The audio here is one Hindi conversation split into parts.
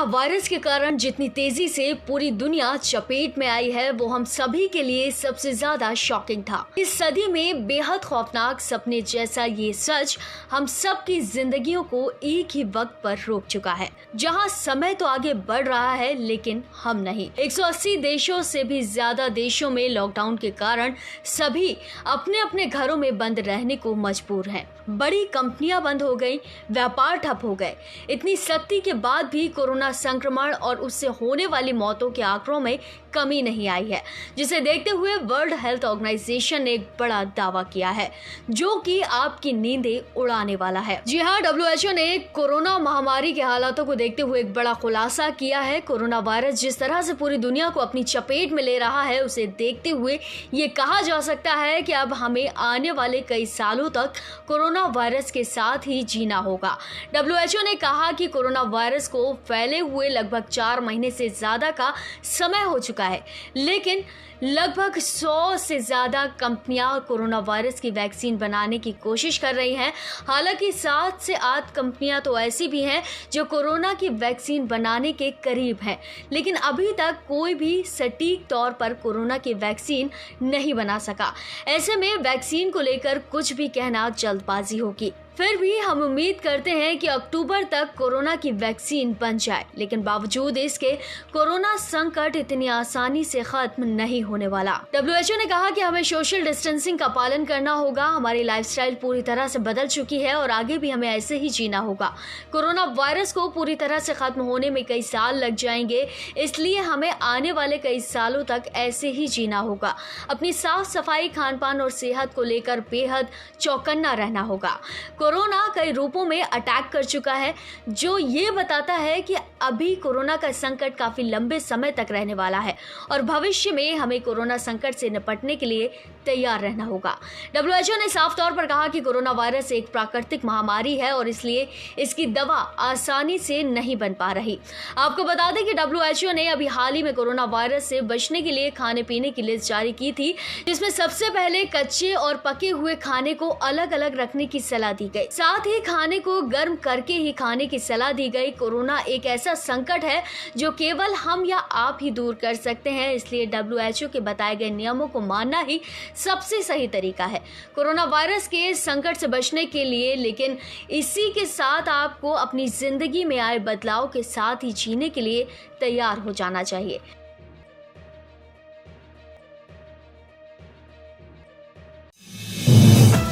वायरस के कारण जितनी तेजी से पूरी दुनिया चपेट में आई है वो हम सभी के लिए सबसे ज्यादा शॉकिंग था। इस सदी में बेहद खौफनाक सपने जैसा ये सच हम सब की जिंदगियों को एक ही वक्त पर रोक चुका है। जहां समय तो आगे बढ़ रहा है लेकिन हम नहीं। 180 देशों से भी ज्यादा देशों में लॉकडाउन के कारण सभी अपने अपने घरों में बंद रहने को मजबूर हैं। बड़ी कंपनियां बंद हो गई, व्यापार ठप हो गए। इतनी सख्ती के बाद भी कोरोना संक्रमण और उससे होने वाली मौतों के आंकड़ों में कमी नहीं आई है, जिसे देखते हुए वर्ल्ड हेल्थ ऑर्गेनाइजेशन ने एक बड़ा दावा किया है जो कि आपकी नींदें उड़ाने वाला है। जी हाँ, WHO ने कोरोना महामारी के हालातों को देखते हुए एक बड़ा खुलासा किया है। कोरोना वायरस जिस तरह से पूरी दुनिया को अपनी चपेट में ले रहा है, उसे देखते हुए ये कहा जा सकता है कि अब हमें आने वाले कई सालों तक कोरोना वायरस के साथ ही जीना होगा। WHO ने कहा कि कोरोना वायरस को फैले हुए लगभग 4 महीने से ज्यादा का समय हो चुका है, लेकिन लगभग 100 से ज्यादा कंपनियां कोरोना वायरस की वैक्सीन बनाने की कोशिश कर रही हैं। हालांकि 7 से 8 कंपनियां तो ऐसी भी हैं जो कोरोना की वैक्सीन बनाने के करीब हैं, लेकिन अभी तक कोई भी सटीक तौर पर कोरोना की वैक्सीन नहीं बना सका। ऐसे में वैक्सीन को लेकर कुछ भी कहना जल्दबाजी होगी। फिर भी हम उम्मीद करते हैं कि अक्टूबर तक कोरोना की वैक्सीन बन जाए, लेकिन बावजूद इसके कोरोना संकट इतनी आसानी से खत्म नहीं होने वाला। WHO ने कहा कि हमें सोशल डिस्टेंसिंग का पालन करना होगा। हमारी लाइफस्टाइल पूरी तरह से बदल चुकी है और आगे भी हमें ऐसे ही जीना होगा। कोरोना वायरस को पूरी तरह से खत्म होने में कई साल लग जाएंगे, इसलिए हमें आने वाले कई सालों तक ऐसे ही जीना होगा। अपनी साफ सफाई, खान पान और सेहत को लेकर बेहद चौकन्ना रहना होगा। कोरोना कई रूपों में अटैक कर चुका है, जो ये बताता है कि अभी कोरोना का संकट काफी लंबे समय तक रहने वाला है और भविष्य में हमें कोरोना संकट से निपटने के लिए तैयार रहना होगा। WHO ने साफ तौर पर कहा कि कोरोना वायरस एक प्राकृतिक महामारी है और इसलिए इसकी दवा आसानी से नहीं बन पा रही। आपको बता दें कि WHO ने अभी हाल ही में कोरोना वायरस से बचने के लिए खाने पीने की लिस्ट जारी की थी, जिसमें सबसे पहले कच्चे और पके हुए खाने को अलग अलग रखने की सलाह दी गई। साथ ही खाने को गर्म करके ही खाने की सलाह दी गई। कोरोना एक ऐसा संकट है जो केवल हम या आप ही दूर कर सकते हैं, इसलिए WHO के बताए गए नियमों को मानना ही सबसे सही तरीका है कोरोना वायरस के संकट से बचने के लिए। लेकिन इसी के साथ आपको अपनी जिंदगी में आए बदलाव के साथ ही जीने के लिए तैयार हो जाना चाहिए।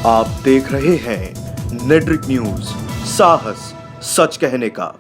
आप देख रहे हैं नेट्रिक न्यूज, साहस सच कहने का।